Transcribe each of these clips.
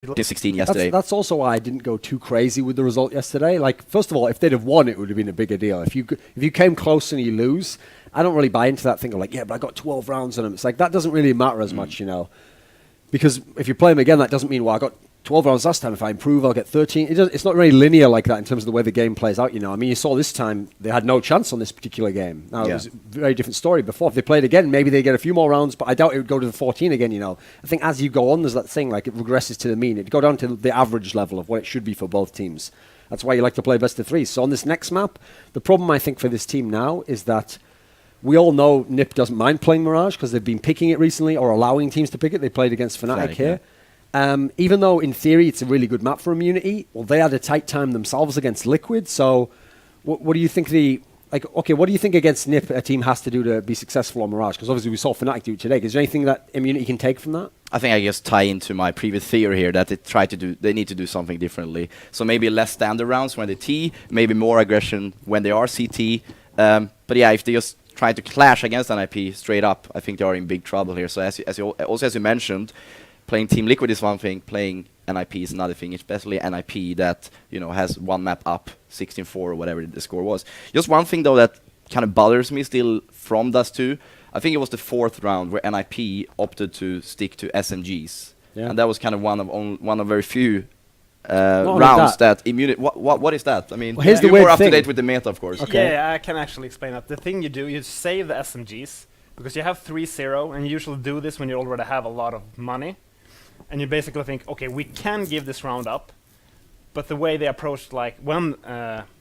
16 yesterday. That's also why I didn't go too crazy with the result yesterday. Like, first of all, if they'd have won, it would have been a bigger deal. If you came close and you lose, I don't really buy into that thing of like, yeah, but I got 12 rounds on them. It's like, that doesn't really matter as much, you know. Because if you play them again, that doesn't mean, well, I got 12 rounds last time. If I improve, I'll get 13. It's not really linear like that in terms of the way the game plays out, you know. I mean, you saw this time, they had no chance on this particular game. Now, it was a very different story before. If they played again, maybe they get a few more rounds, but I doubt it would go to the 14 again, you know. I think as you go on, there's that thing, like it regresses to the mean. It'd go down to the average level of what it should be for both teams. That's why you like to play best of three. So on this next map, the problem I think for this team now is that we all know NiP doesn't mind playing Mirage because they've been picking it recently or allowing teams to pick it. They played against Fnatic here. Yeah. Even though in theory it's a really good map for Immunity, well, they had a tight time themselves against Liquid. So what do you think what do you think against NiP a team has to do to be successful on Mirage? Because obviously we saw Fnatic do it today. Is there anything that Immunity can take from that? I think I just tie into my previous theory here that they need to do something differently. So maybe less standard rounds when they T, maybe more aggression when they are CT. But yeah, if they just try to clash against NiP straight up, I think they are in big trouble here. So as you mentioned, playing Team Liquid is one thing, playing NiP is another thing, especially NiP that, you know, has one map up, 16-4 or whatever the score was. Just one thing though that kind of bothers me still from Dust 2, I think it was the 4th round where NiP opted to stick to SMGs. Yeah. And that was kind of one of very few rounds that Immunity... What is that? I mean, well, here's you're more up to date with the meta, of course. Okay. Yeah, I can actually explain that. The thing you do, you save the SMGs, because you have 3-0, and you usually do this when you already have a lot of money. And you basically think, okay, we can give this round up, but the way they approached, like, when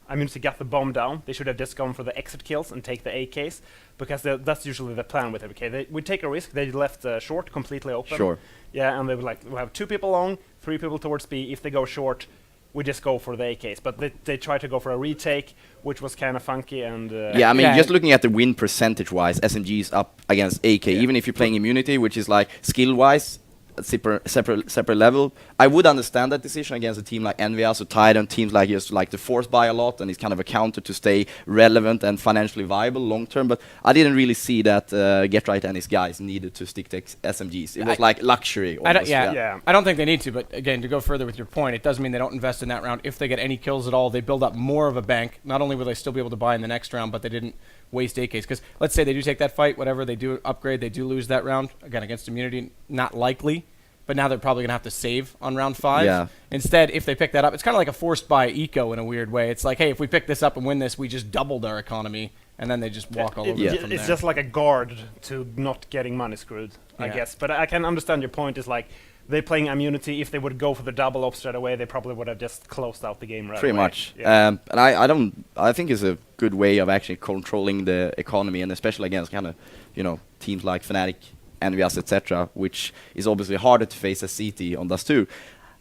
Immunity got the bomb down, they should have just gone for the exit kills and take the AKs, because that's usually the plan with it. Okay, they would take a risk. They left short completely open. Sure. Yeah, and they were like, we'll have 2 people long, 3 people towards B. If they go short, we just go for the AKs. But they tried to go for a retake, which was kind of funky. And yeah, I mean, just looking at the win percentage-wise, SMG is up against AK. Yeah. Even if you're playing Immunity, which is like skill-wise, separate level. I would understand that decision against a team like Envious or Titan, teams like just like to force buy a lot, and it's kind of a counter to stay relevant and financially viable long term. But I didn't really see that GetRight and his guys needed to stick to SMGs. It was like luxury. Almost, I don't think they need to. But again, to go further with your point, it doesn't mean they don't invest in that round. If they get any kills at all, they build up more of a bank. Not only will they still be able to buy in the next round, but they didn't waste AKs. Because let's say they do take that fight, whatever, they do upgrade, they do lose that round. Again, against Immunity, not likely. But now they're probably going to have to save on round 5. Yeah. Instead, if they pick that up, it's kind of like a forced buy eco in a weird way. It's like, hey, if we pick this up and win this, we just doubled our economy. And then they just walk all over it from there. It's just like a guard to not getting money screwed, I guess. But I can understand your point. Is like, they're playing Immunity. If they would go for the double op straight away, they probably would have just closed out the game right away. Pretty much. Yeah. And I think it's a good way of actually controlling the economy, and especially against kind of, you know, teams like Fnatic, Envious, etc., which is obviously harder to face as CT on Dust 2.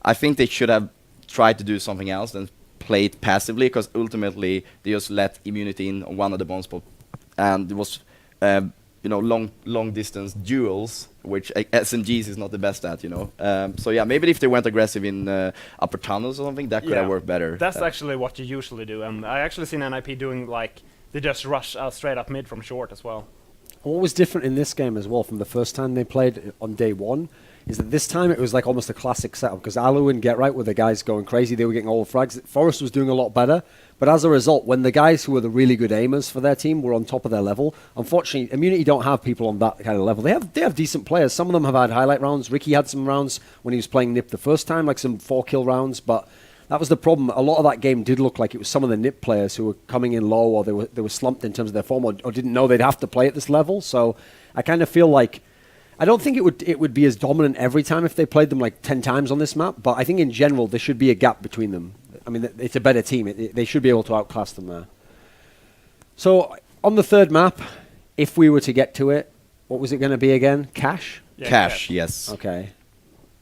I think they should have tried to do something else than play it passively, because ultimately they just let Immunity in on one of the bomb spots, and it was long distance duels, which SMGs is not the best at, you know. So yeah, maybe if they went aggressive in upper tunnels or something, that could have worked better. That's actually what you usually do, and I actually seen NiP doing, like, they just rush straight up mid from short as well. What was different in this game as well from the first time they played on day 1 is that this time it was like almost a classic setup, because Alu and GetRight were the guys going crazy. They were getting all the frags. Forest was doing a lot better. But as a result, when the guys who were the really good aimers for their team were on top of their level, unfortunately, Immunity don't have people on that kind of level. They have decent players. Some of them have had highlight rounds. Ricky had some rounds when he was playing NiP the first time, like some 4-kill rounds, but that was the problem. A lot of that game did look like it was some of the NiP players who were coming in low, or they were slumped in terms of their form, or didn't know they'd have to play at this level. So I kind of feel like, I don't think it would be as dominant every time if they played them like 10 times on this map, but I think in general there should be a gap between them. I mean, it's a better team. They should be able to outclass them there. So on the 3rd map, if we were to get to it, what was it going to be again? Cash? Yeah, Cash, yes. Okay.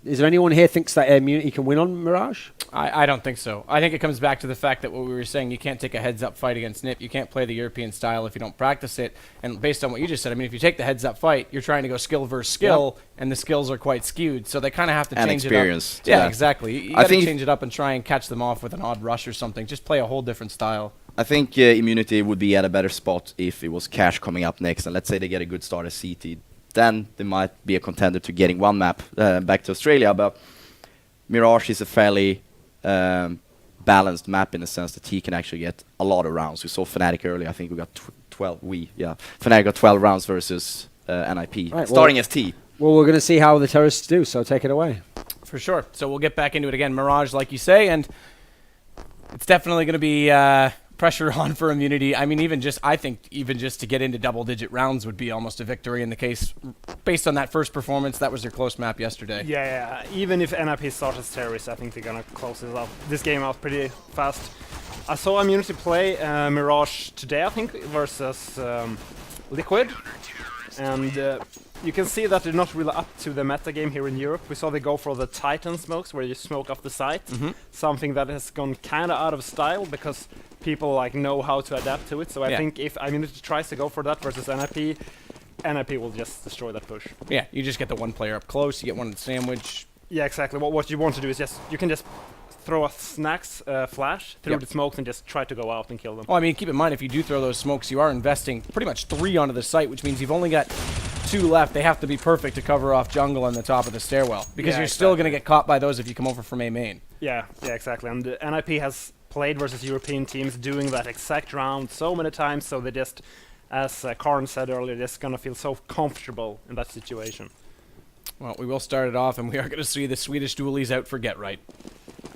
Is there anyone here thinks that Immunity can win on Mirage? I don't think so. I think it comes back to the fact that what we were saying, you can't take a heads-up fight against NiP. You can't play the European style if you don't practice it. And based on what you just said, I mean, if you take the heads-up fight, you're trying to go skill versus skill, and the skills are quite skewed. So they kind of have to change it up. Yeah, exactly. You got to change it up and try and catch them off with an odd rush or something. Just play a whole different style. I think Immunity would be at a better spot if it was Cash coming up next, and let's say they get a good start as CT. Then they might be a contender to getting one map back to Australia. But Mirage is a fairly balanced map in the sense that T can actually get a lot of rounds. We saw Fnatic earlier. I think we got 12. Fnatic got 12 rounds versus NiP, Right, starting as T. Well, we're going to see how the terrorists do, so take it away. For sure. So we'll get back into it again. Mirage, like you say, and it's definitely going to be pressure on for Immunity. I mean, I think even just to get into double-digit rounds would be almost a victory in the case, based on that first performance. That was their close map yesterday. Yeah, even if NiP starts as terrorists, I think they're gonna close this game out pretty fast. I saw Immunity play Mirage today, I think, versus Liquid, and you can see that they're not really up to the meta game here in Europe. We saw they go for the Titan smokes, where you smoke off the site, something that has gone kind of out of style because people like know how to adapt to it. So I think if Immunity tries to go for that versus NiP, NiP will just destroy that push. Yeah, you just get the one player up close, you get one in the sandwich. Yeah, exactly. What you want to do is you can just throw a snacks flash through the smokes and just try to go out and kill them. Well, I mean, keep in mind, if you do throw those smokes, you are investing pretty much 3 onto the site, which means you've only got 2 left. They have to be perfect to cover off jungle on the top of the stairwell, because you're still going to get caught by those if you come over from A main. Yeah, exactly. And NiP has played versus European teams doing that exact round so many times, so they just, as Karn said earlier, just going to feel so comfortable in that situation. Well, we will start it off, and we are going to see the Swedish dualies out for Get Right.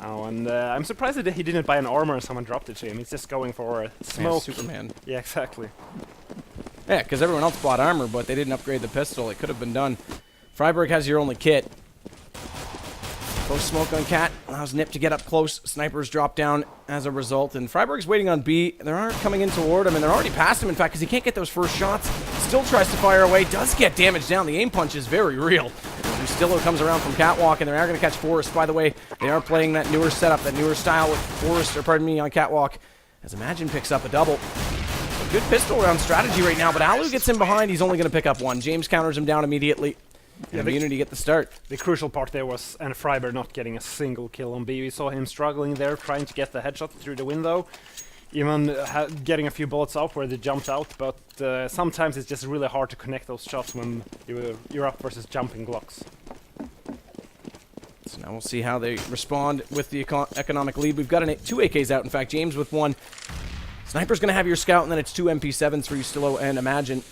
Oh, and I'm surprised that he didn't buy an armor and someone dropped it to him. He's just going for a smoke. Man, Superman. Yeah, exactly. Yeah, because everyone else bought armor, but they didn't upgrade the pistol. It could have been done. Freiburg has your only kit. Close smoke on Cat allows NiP to get up close. Snipers drop down as a result, and Freiburg's waiting on B. They aren't coming in toward him, and they're already past him, in fact, because he can't get those first shots. Still tries to fire away, does get damage down. The aim punch is very real. Rustillo comes around from Catwalk, and they are going to catch Forrest. By the way, they are playing that newer setup, that newer style with Forrest, or pardon me, on Catwalk, as Imagine picks up a double. A good pistol round strategy right now, but Alu gets in behind. He's only going to pick up 1. James counters him down immediately. Yeah, Immunity get the start. The crucial part there was Freiburg not getting a single kill on B. We saw him struggling there, trying to get the headshot through the window. Even getting a few bullets off where they jumped out, but sometimes it's just really hard to connect those shots when you're up versus jumping Glocks. So now we'll see how they respond with the economic lead. We've got 2 AKs out, in fact, James with 1. Sniper's going to have your scout, and then it's 2 MP7s for Rustillo and Imagine.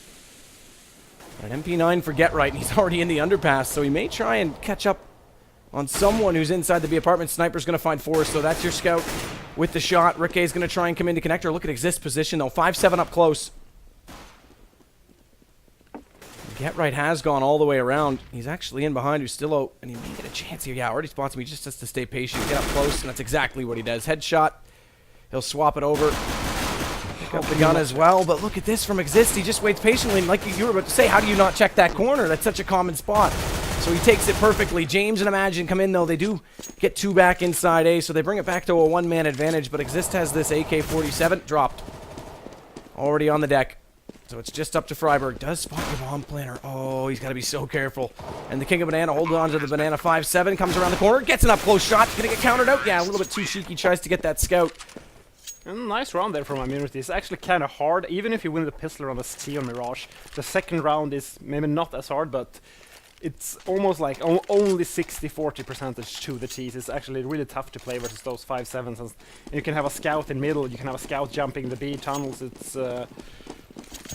An MP9 for Get Right, and he's already in the underpass, so he may try and catch up on someone who's inside the B apartment. Sniper's going to find Forrest, so that's your scout with the shot. Rickey's going to try and come into connector. Look at Exist position, though. 5-7 up close. Get Right has gone all the way around. He's actually in behind Rustillo, and he may get a chance here. Yeah, already spots him. He just has to stay patient, get up close, and that's exactly what he does. Headshot. He'll swap it over. Pick up the gun as well, but look at this from Exist. He just waits patiently, and like you were about to say, how do you not check that corner? That's such a common spot. So he takes it perfectly. James and Imagine come in, though. They do get 2 back inside A, so they bring it back to a 1-man advantage, but Exist has this AK-47 dropped. Already on the deck. So it's just up to Freiburg. Does spot your bomb planner. Oh, he's got to be so careful. And the King of Banana holds on to the Banana 5-7, comes around the corner, gets an up-close shot. Gonna get countered out. Yeah, a little bit too cheeky. Tries to get that scout. Nice round there from Immunity. It's actually kind of hard, even if you win the pistol round as T on Mirage. The second round is maybe not as hard, but it's almost like only 60-40% to the T's. It's actually really tough to play versus those 5-7s. And you can have a scout in middle, you can have a scout jumping the B tunnels. It's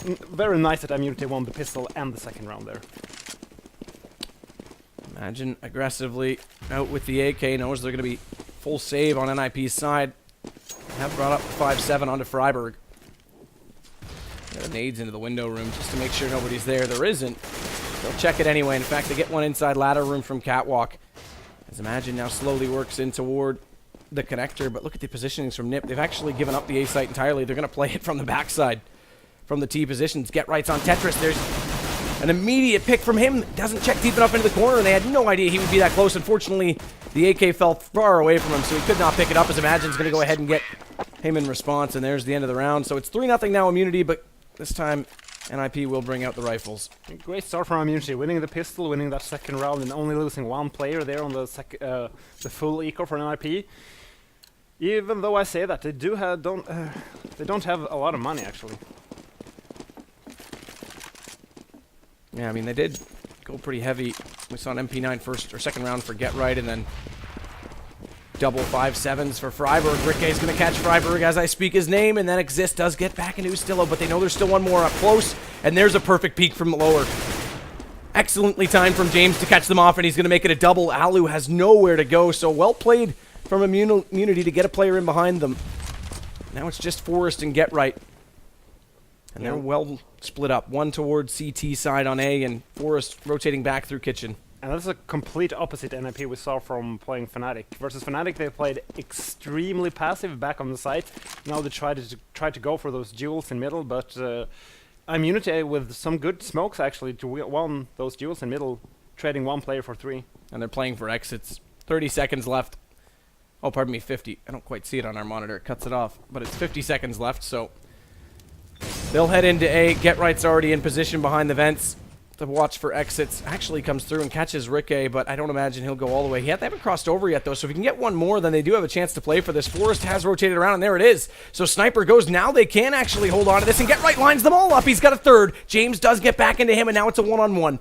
very nice that Immunity won the pistol and the second round there. Imagine aggressively out with the AK, knows they're going to be full save on NiP's side. Have brought up the 5-7 onto Freiburg. Got nades into the window room just to make sure nobody's there. There isn't. They'll check it anyway. In fact, they get one inside ladder room from Catwalk. As Imagine now slowly works in toward the connector, but look at the positionings from NiP. They've actually given up the A site entirely. They're going to play it from the backside, from the T positions. Get Right's on Tetris. There's an immediate pick from him. Doesn't check deep enough into the corner, and they had no idea he would be that close. Unfortunately, the AK fell far away from him, so he could not pick it up, as Imagine's going to go ahead and get him in response, and there's the end of the round. So it's 3-0 now Immunity, but this time NiP will bring out the rifles. Great start from Immunity, winning the pistol, winning that second round, and only losing 1 player there on the full eco for NiP. Even though I say that, they don't have a lot of money actually. Yeah, I mean, they did go pretty heavy. We saw an MP9 first or second round for Get Right, and then double 5-7s for Freiburg. Rickey's going to catch Freiburg as I speak his name, and then Exist does get back into Ustillo, but they know there's still one more up close, and there's a perfect peek from lower. Excellently timed from James to catch them off, and he's going to make it a double. Alu has nowhere to go, so well played from Immunity to get a player in behind them. Now it's just Forest and Get Right. And they're well split up. One towards CT side on A, and Forest rotating back through Kitchen. And that's a complete opposite NiP we saw from playing Fnatic. Versus Fnatic, they played extremely passive back on the site. Now they try to go for those duels in middle, but Immunity with some good smokes actually to won those duels in middle, trading one player for 3. And they're playing for exits. 30 seconds left. Oh, pardon me, 50. I don't quite see it on our monitor. It cuts it off. But it's 50 seconds left, so they'll head into A. Get Right's already in position behind the vents to watch for exits. Actually comes through and catches Rickey, but I don't imagine he'll go all the way. They haven't crossed over yet, though, so if he can get one more, then they do have a chance to play for this. Forest has rotated around, and there it is. So Sniper goes. Now they can actually hold on to this, and Get Right lines them all up. He's got a third. James does get back into him, and now it's a one-on-one.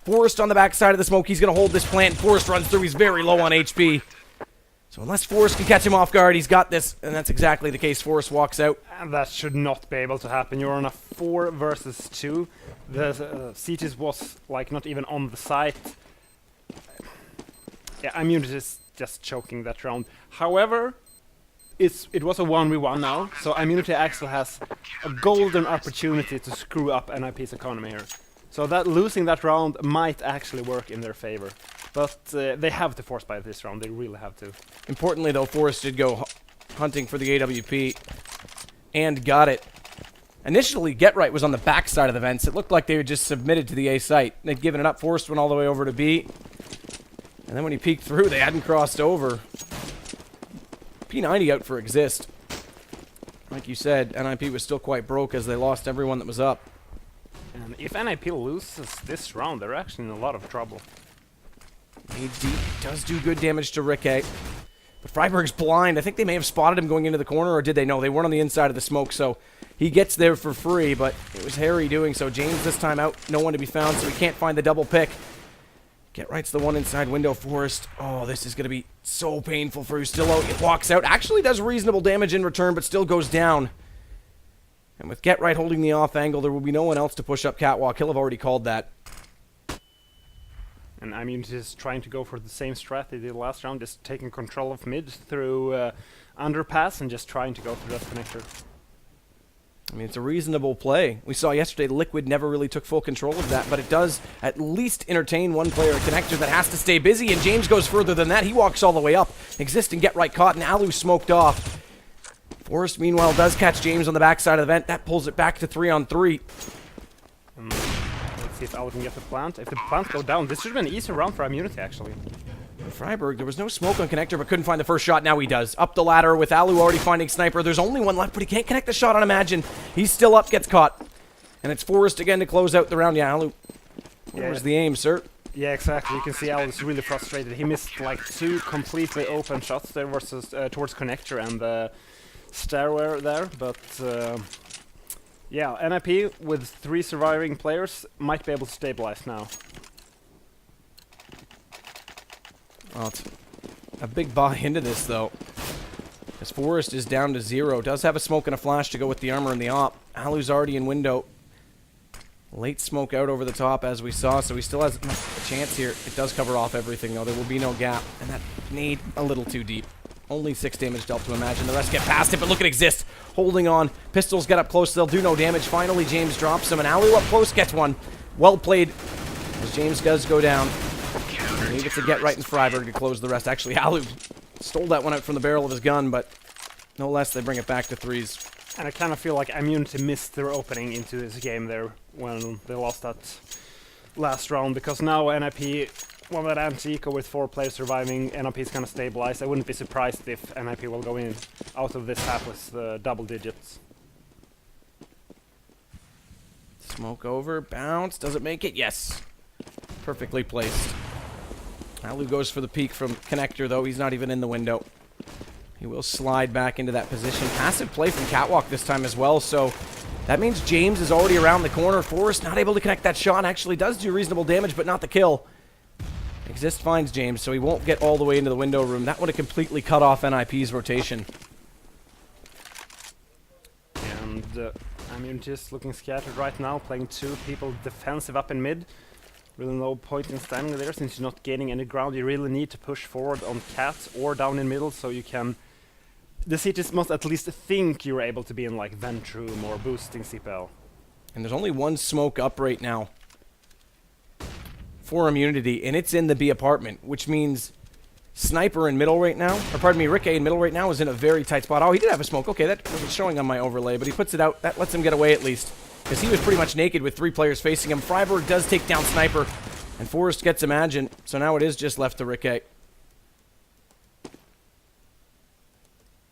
Forest on the backside of the smoke. He's going to hold this plant. Forest runs through. He's very low on HP. So unless Forest can catch him off guard, he's got this, and that's exactly the case. Forest walks out. And that should not be able to happen. You're on a 4 versus 2. The Cetus was like not even on the site. Yeah, Immunity is just choking that round. However, it was a 1v1 now, so Immunity actually has a golden opportunity to screw up NiP's economy here. So that losing that round might actually work in their favor. But they have to force buy this round. They really have to. Importantly, though, Forest did go hunting for the AWP and got it. Initially, Get Right was on the backside of the vents. It looked like they were just submitted to the A site. They'd given it up. Forest went all the way over to B. And then when he peeked through, they hadn't crossed over. P90 out for Exist. Like you said, NiP was still quite broke as they lost everyone that was up. And if NiP loses this round, they're actually in a lot of trouble. AD does do good damage to Rickey. But Freiburg's blind. I think they may have spotted him going into the corner, or did they? No, they weren't on the inside of the smoke, so he gets there for free, but it was Harry doing so. James this time out, no one to be found, so he can't find the double pick. Get Right's the one inside window. Forest. Oh, this is going to be so painful for Ustillo. It walks out. Actually does reasonable damage in return, but still goes down. And with Get Right holding the off angle, there will be no one else to push up Catwalk. He'll have already called that. And I mean, just trying to go for the same strat they did last round, just taking control of mid through underpass and just trying to go through that connector. I mean, it's a reasonable play. We saw yesterday Liquid never really took full control of that, but it does at least entertain one player, a connector that has to stay busy, and James goes further than that. He walks all the way up. Exist and Get Right caught, and Alu smoked off. Forest, meanwhile, does catch James on the backside of the vent. That pulls it back to 3-on-3. Let's see if Alu can get the plant. If the plant go down, this should have been an easy round for Immunity, actually. Freiburg, there was no smoke on connector, but couldn't find the first shot. Now he does. Up the ladder with Alu already finding Sniper. There's only one left, but he can't connect the shot on Imagine. He's still up, gets caught. And it's Forest again to close out the round. Yeah, Alu, where was the aim, sir? Yeah, exactly. You can see Alu's really frustrated. He missed like 2 completely open shots there versus towards connector and the stairway there, but yeah, NiP with 3 surviving players might be able to stabilize now. Oh, it's a big buy into this, though. As Forest is down to 0. Does have a smoke and a flash to go with the armor and the op. Alu's already in window. Late smoke out over the top, as we saw, so he still has a chance here. It does cover off everything, though. There will be no gap. And that nade a little too deep. Only 6 damage dealt to Imagine. The rest get past it, but look at Exist. Holding on. Pistols get up close. They'll do no damage. Finally, James drops him, and Alu up close gets one. Well played, as James does go down. And he gets to Get Right in Freiburg to close the rest. Actually, Alu stole that one out from the barrel of his gun, but no less, they bring it back to 3s. And I kind of feel like Immunity missed their opening into this game there when they lost that last round, because now NiP, well, that anti-eco with 4 players surviving, NiP is kind of stabilized. I wouldn't be surprised if NiP will go in out of this half with double digits. Smoke over, bounce, does it make it? Yes. Perfectly placed. Alu goes for the peek from connector, though. He's not even in the window. He will slide back into that position. Passive play from Catwalk this time as well, so that means James is already around the corner. Forrest not able to connect that shot. Actually does do reasonable damage, but not the kill. Exist finds James, so he won't get all the way into the window room. That would have completely cut off NiP's rotation. And I mean, just looking scattered right now, playing 2 people defensive up in mid. Really no point in standing there since you're not gaining any ground. You really need to push forward on Cat or down in middle so you can... The cities must at least think you're able to be in like vent room or boosting CPL. And there's only one smoke up right now for Immunity, and it's in the B apartment, which means Sniper in middle right now, or pardon me, Rick A in middle right now is in a very tight spot. Oh, he did have a smoke. Okay, that wasn't showing on my overlay, but he puts it out. That lets him get away at least, because he was pretty much naked with 3 players facing him. Freiburg does take down Sniper, and Forrest gets Imagine, so now it is just left to Rick A.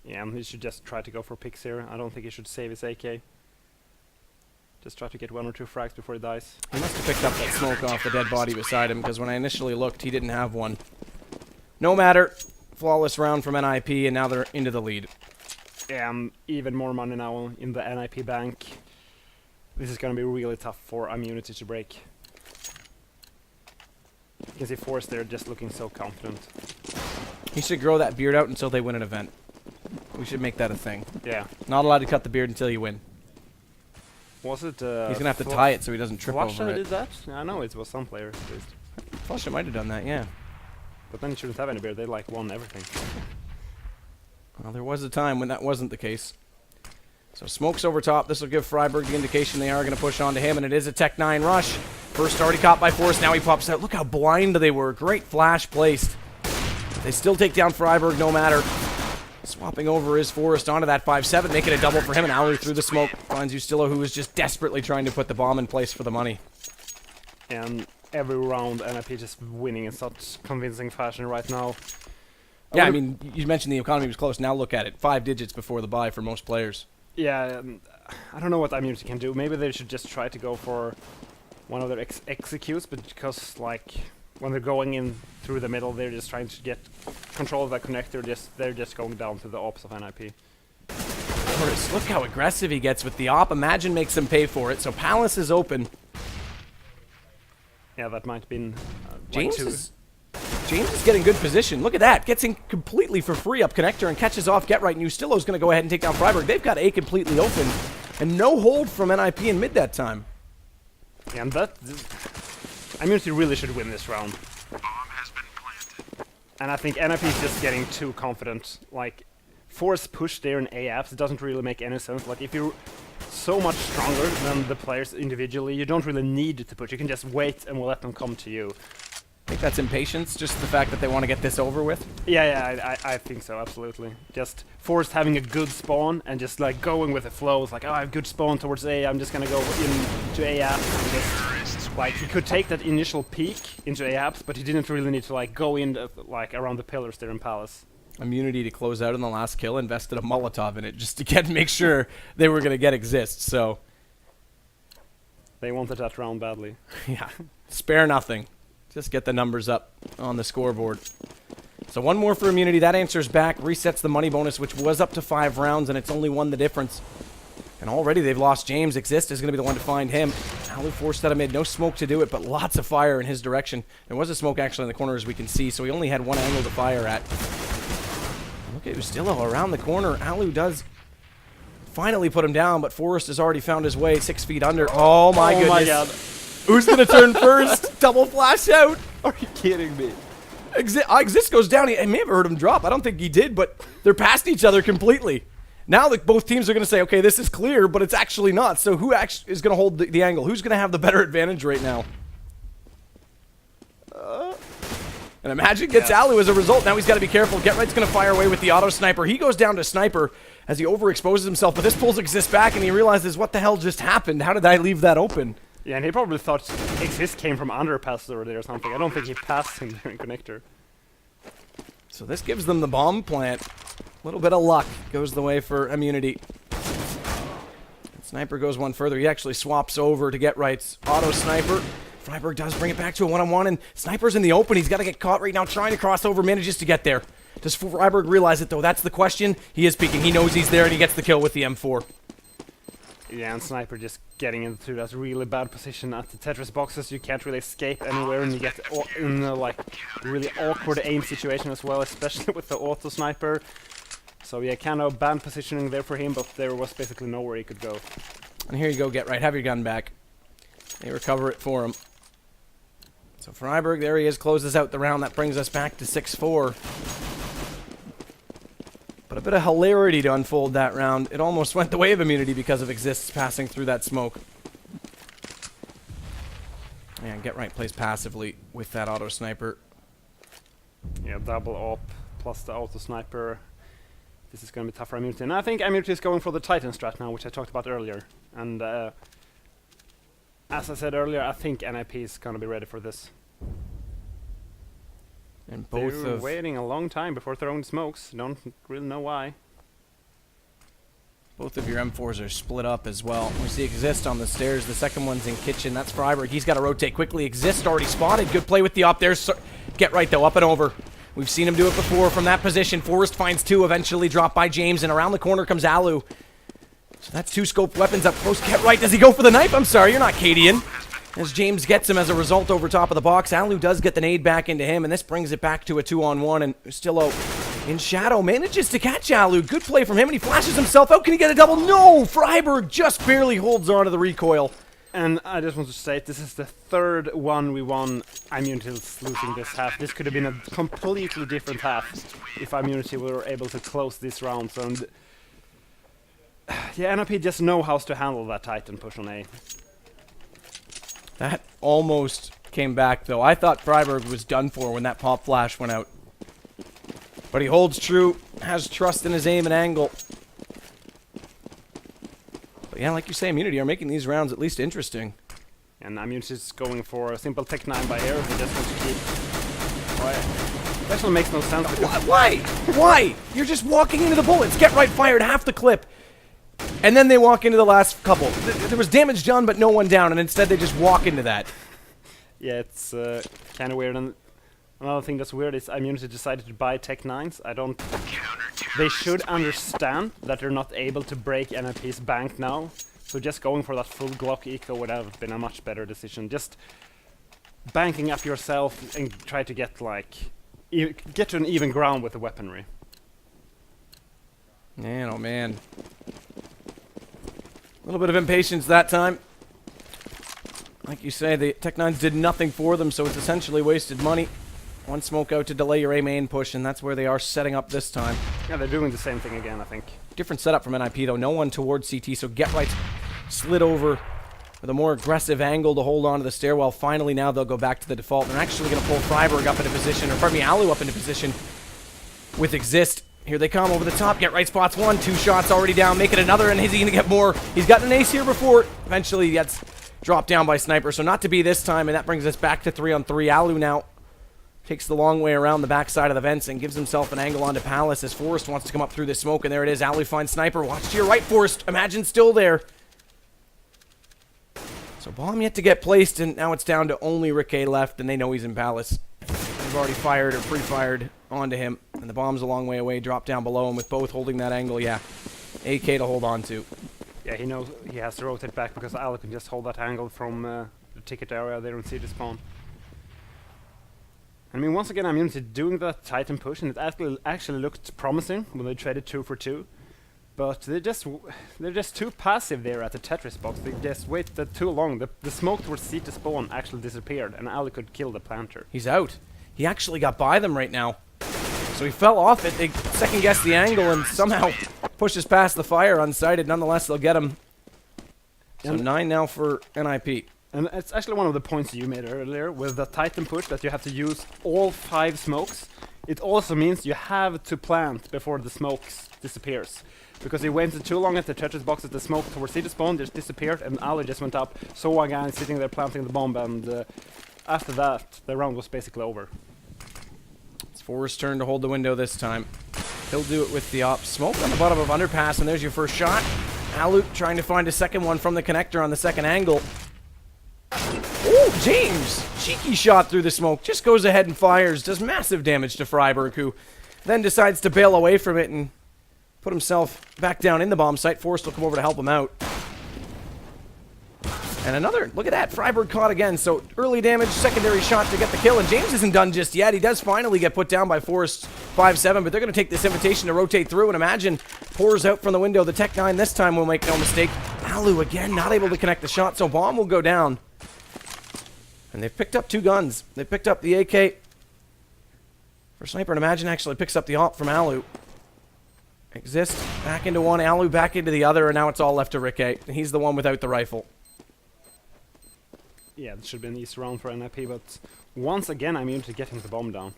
Yeah, he should just try to go for picks here. I don't think he should save his AK. Just try to get 1 or 2 frags before he dies. He must have picked up that smoke off the dead body beside him, because when I initially looked, he didn't have one. No matter. Flawless round from NiP, and now they're into the lead. Yeah, even more money now in the NiP bank. This is going to be really tough for Immunity to break. You can see Forrest there just looking so confident. He should grow that beard out until they win an event. We should make that a thing. Yeah. Not allowed to cut the beard until you win. Was it... He's going to have to tie it so he doesn't trip Flush over did it. that? I know it was some player at least. Flush might have done that, yeah. But then he shouldn't have any beard. They like won everything. Well, there was a time when that wasn't the case. So Smoke's over top. This will give Freiburg the indication they are going to push on to him, and it is a Tech 9 rush. First already caught by Forrest. Now he pops out. Look how blind they were. Great flash placed. They still take down Freiburg no matter. Swapping over is Forrest onto that 5-7, making a double for him, and Alu through the smoke finds Ustillo, who is just desperately trying to put the bomb in place for the money. And every round NiP just winning in such convincing fashion right now. Yeah, I mean, you mentioned the economy was close. Now look at it. 5 digits before the buy for most players. Yeah, I don't know what Immunity can do. Maybe they should just try to go for one of their executes, but because, like, when they're going in through the middle, they're just trying to get control of that connector. They're just going down to the ops of NiP. Forrest, look how aggressive he gets with the op. Imagine makes him pay for it. So Palace is open. Yeah, that might have been James is getting good position. Look at that. Gets in completely for free up connector and catches off Get Right. And Ustillo's going to go ahead and take down Freiburg. They've got A completely open. And no hold from NiP in mid that time. Yeah, and that... Immunity really should win this round. Bomb has been planted. And I think NiP is just getting too confident. Like, force push there in A-apps, it doesn't really make any sense. Like, if you're so much stronger than the players individually, you don't really need to push. You can just wait and we'll let them come to you. I think that's impatience, just the fact that they want to get this over with. Yeah, I think so, absolutely. Just Forrest having a good spawn and just like going with the flow. It's like, oh, I have good spawn towards A, I'm just gonna go into A apps and just, like, he could take that initial peek into A apps, but he didn't really need to like go in like around the pillars there in Palace. Immunity to close out in the last kill, invested a Molotov in it just to make sure they were going to get exist, so... They wanted that round badly. Yeah, spare nothing. Just get the numbers up on the scoreboard. So 1 more for Immunity. That answers back, resets the money bonus, which was up to 5 rounds, and it's only 1 the difference. And already they've lost James. Exist is going to be the one to find him. Alu forced out of mid. No smoke to do it, but lots of fire in his direction. There was a smoke actually in the corner, as we can see, so he only had 1 angle to fire at. Look at Ustillo around the corner. Alu does finally put him down, but Forrest has already found his way 6 feet under. Oh my goodness. My God. Who's going to turn first? Double flash out. Are you kidding me? Exist goes down. I may have heard him drop. I don't think he did, but they're past each other completely. Now that both teams are going to say, okay, this is clear, but it's actually not. So who actually is going to hold the angle? Who's going to have the better advantage right now? And Imagine gets Alu as a result. Now he's got to be careful. Get Right's going to fire away with the auto sniper. He goes down to sniper as he overexposes himself, but this pulls Exist back and he realizes, what the hell just happened? How did I leave that open? Yeah, and he probably thought Exist came from underpass over there or something. I don't think he passed him there in connector. So this gives them the bomb plant. A little bit of luck goes the way for Immunity. Sniper goes 1 further. He actually swaps over to Get Right's auto sniper. Freiburg does bring it back to a 1-on-1, and Sniper's in the open. He's got to get caught right now, trying to cross over, manages to get there. Does Freiburg realize it, though? That's the question. He is peeking. He knows he's there, and he gets the kill with the M4. Yeah, and Sniper just getting into that really bad position at the Tetris boxes. You can't really escape anywhere, and you get in a like really awkward aim situation as well, especially with the auto Sniper. So yeah, kind of bad positioning there for him, but there was basically nowhere he could go. And here you go, Get Right. Have your gun back. They recover it for him. So Freiburg, there he is, closes out the round. That brings us back to 6-4. But a bit of hilarity to unfold that round. It almost went the way of immunity because of Exists passing through that smoke. And Get Right plays passively with that auto sniper. Yeah, double op plus the auto Sniper. This is going to be tough for Immunity. And I think Immunity is going for the Titan strat now, which I talked about earlier. And as I said earlier, I think NiP is going to be ready for this. And They're waiting a long time before throwing smokes. Don't really know why. Both of your M4s are split up as well. We see Exist on the stairs. The second one's in kitchen. That's Freiburg. He's got to rotate quickly. Exist already spotted. Good play with the op there. Get Right, though. Up and over. We've seen him do it before from that position. Forrest finds two, eventually dropped by James, and around the corner comes Alu. So that's two scoped weapons up close. Get Right. Does he go for the knife? I'm sorry, you're not Cadian. As James gets him as a result over top of the box. Alu does get the nade back into him, and this brings it back to a 2-on-1, and Stillo in shadow manages to catch Alu. Good play from him, and he flashes himself out. Can he get a double? No! Freiburg just barely holds on to the recoil. And I just want to say, this is the third one we won Immunity losing this half. This could have been a completely different half if Immunity were able to close this round. And yeah, NiP just know how to handle that Titan push on A. That almost came back, though. I thought Freiburg was done for when that pop flash went out. But he holds true, has trust in his aim and angle. But yeah, like you say, Immunity are making these rounds at least interesting. And Immunity is going for a simple Tech 9 by air. He just wants to keep... Why? It actually makes no sense. Why? Why? You're just walking into the bullets. Get Right fired half the clip. And then they walk into the last couple. There was damage done, but no one down, and instead they just walk into that. Yeah, it's kind of weird. And another thing that's weird is Immunity decided to buy Tech 9s. I don't... They should understand that they're not able to break NiP's bank now. So just going for that full Glock eco would have been a much better decision. Just banking up yourself and try to get, like... get to an even ground with the weaponry. Man, oh man. A little bit of impatience that time. Like you say, the Tech 9s did nothing for them, so it's essentially wasted money. One smoke out to delay your A main push, and that's where they are setting up this time. Yeah, they're doing the same thing again, I think. Different setup from NiP, though. No one towards CT, so Get Right slid over with a more aggressive angle to hold on to the stairwell. Finally, now they'll go back to the default. They're actually going to pull Freiburg up into position, or pardon me, Alu up into position with Exist. Here they come over the top. Get Right spots one. 2 shots already down. Make it another, and is he going to get more? He's gotten an ace here before. Eventually, he gets dropped down by Sniper, so not to be this time, and that brings us back to 3-on-3. Alu now takes the long way around the backside of the vents and gives himself an angle onto Palace as Forrest wants to come up through the smoke, and there it is. Alu finds Sniper. Watch to your right, Forrest. Imagine still there. So bomb yet to get placed, and now it's down to only Rick A left, and they know he's in Palace. They've already fired or pre-fired onto him, and the bomb's a long way away, dropped down below, and with both holding that angle, yeah, AK to hold on to. Yeah, he knows he has to rotate back because Alu can just hold that angle from the ticket area. They don't see the spawn. I mean, once again, Immunity doing that Titan push, and it actually looked promising when they traded 2 for 2. But they're just too passive there at the Tetris box. They just waited too long. The smoke towards C to spawn actually disappeared, and Alu could kill the planter. He's out. He actually got by them right now. So he fell off it. They second-guessed the angle and somehow pushes past the fire unsighted. Nonetheless, they'll get him. So 9 now for NiP. And it's actually one of the points you made earlier with the Titan push that you have to use all 5 smokes. It also means you have to plant before the smokes disappears. Because he waited too long at the Tetris box at the smoke towards C to spawn, just disappeared, and Alu just went up, saw a guy sitting there planting the bomb, and after that, the round was basically over. It's Forrest's turn to hold the window this time. He'll do it with the op. Smoke on the bottom of underpass, and there's your first shot. Alu trying to find a second one from the connector on the second angle. Oh, James! Cheeky shot through the smoke. Just goes ahead and fires. Does massive damage to Freiburg, who then decides to bail away from it and put himself back down in the bomb site. Forrest will come over to help him out. And another, look at that, Freiburg caught again. So early damage, secondary shot to get the kill. And James isn't done just yet. He does finally get put down by Forrest 5-7, but they're going to take this invitation to rotate through. And imagine, pours out from the window. The Tech 9 this time will make no mistake. Alu again, not able to connect the shot, so Bomb will go down. And they've picked up 2 guns. They picked up the AK for Sniper, and Imagine actually picks up the AWP from Alu. Exist, back into one, Alu back into the other, and now it's all left to Ricky. He's the one without the rifle. Yeah, it should be an easy round for NiP, but once again, I'm immune to getting the bomb down.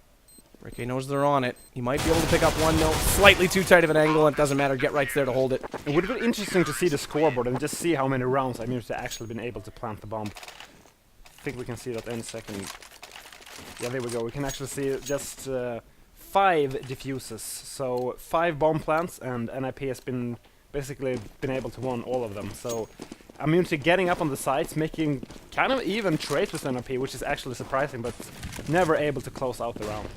Ricky knows they're on it. He might be able to pick up one, no, slightly too tight of an angle, and it doesn't matter. Get Right's there to hold it. It would have been interesting to see the scoreboard and just see how many rounds I'm immune to actually been able to plant the bomb. I think we can see that any second. Yeah, there we go. We can actually see just 5 diffuses, so 5 bomb plants, and NiP has been basically been able to win all of them. So I'm immune to getting up on the sides, making kind of even trades with NiP, which is actually surprising, but never able to close out the round.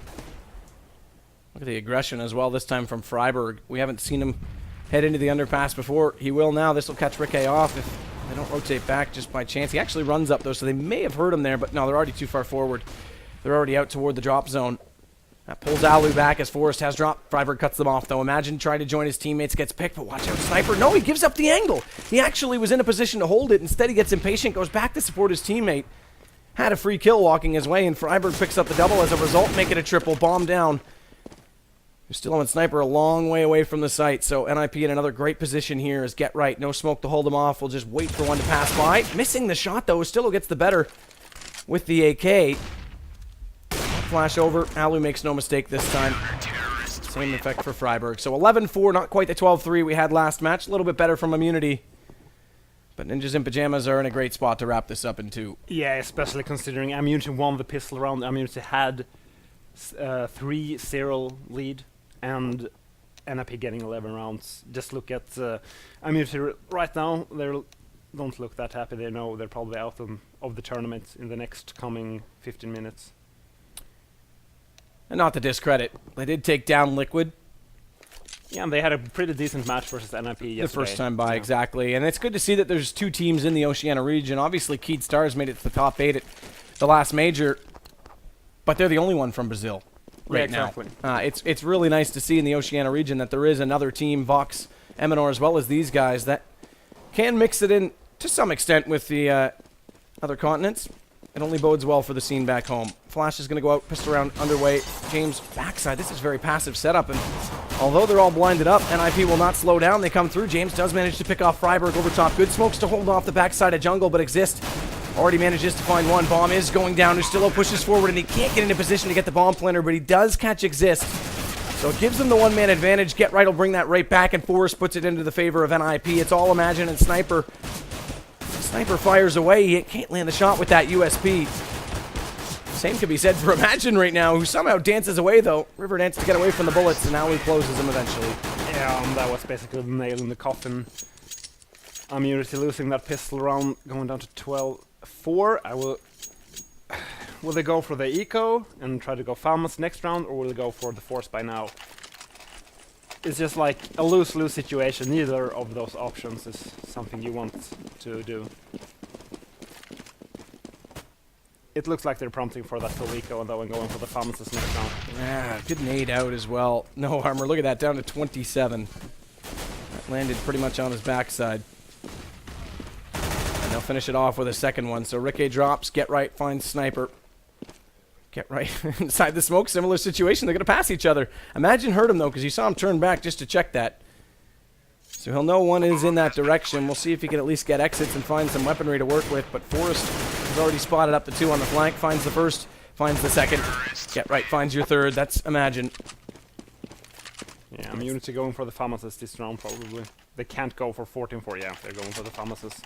Look at the aggression as well, this time from Freiburg. We haven't seen him head into the underpass before. He will now. This will catch Ricky off if they don't rotate back just by chance. He actually runs up, though, so they may have heard him there, but no, they're already too far forward. They're already out toward the drop zone. That pulls Alu back as Forrest has dropped. Freiburg cuts them off, though. Imagine trying to join his teammates, gets picked, but watch out, Sniper. No, he gives up the angle. He actually was in a position to hold it. Instead, he gets impatient, goes back to support his teammate. Had a free kill walking his way, and Freiburg picks up the double as a result, make it a triple. Bomb down. You're still on Sniper a long way away from the site, so NiP in another great position here is Get Right. No smoke to hold him off. We'll just wait for one to pass by. Missing the shot, though. Stillo gets the better with the AK. Flash over. Alu makes no mistake this time. Same effect for Freiburg. So 11-4, not quite the 12-3 we had last match. A little bit better from Immunity. But Ninjas in Pyjamas are in a great spot to wrap this up in 2. Yeah, especially considering Immunity won the pistol round. Immunity had 3-0 lead, and NiP getting 11 rounds. Just look at Immunity right now. They don't look that happy. They know they're probably out of the tournament in the next coming 15 minutes. And not to discredit, they did take down Liquid. Yeah, and they had a pretty decent match versus NiP yesterday. The first time by, yeah. exactly. And it's good to see that there's 2 teams in the Oceania region. Obviously, Keed Stars made it to the top 8 at the last major, but they're the only one from Brazil right exactly. now. It's really nice to see in the Oceania region that there is another team, Vox, Eminor, as well as these guys, that can mix it in to some extent with the other continents. It only bodes well for the scene back home. Flash is going to go out, pistol round underway. James backside. This is very passive setup, and although they're all blinded up, NiP will not slow down. They come through. James does manage to pick off Freiburg over top. Good smokes to hold off the backside of jungle, but Exist already manages to find one. Bomb is going down. Ustillo pushes forward, and he can't get into position to get the bomb planter, but he does catch Exist. So it gives them the one-man advantage. Get Right will bring that right back, and Forrest puts it into the favor of NiP. It's all Imagine and Sniper. Sniper fires away. He can't land the shot with that USP. Same could be said for Imagine right now, who somehow dances away, though. River dances to get away from the bullets, and now he closes them eventually. Yeah, that was basically the nail in the coffin. Immunity losing that pistol round, going down to 12-4. Will they go for the eco and try to go FACEIT next round, or will they go for the force by now? It's just like a lose-lose situation. Neither of those options is something you want to do. It looks like they're prompting for that full eco and then going for the FACEIT next round. Yeah, good nade out as well. No armor. Look at that, down to 27. That landed pretty much on his backside. And they'll finish it off with a second one. So Ricky drops, Get Right finds Sniper. Get Right inside the smoke, similar situation. They're going to pass each other. Imagine hurt him, though, because you saw him turn back just to check that. So he'll know one is in that direction. We'll see if he can at least get exits and find some weaponry to work with. But Forrest has already spotted up the 2 on the flank. Finds the first, finds the second. Get Right finds your third. That's Imagine. Yeah, Immunity going for the FACEIT this round, probably. They can't go for 14-4. Yeah, they're going for the FACEIT.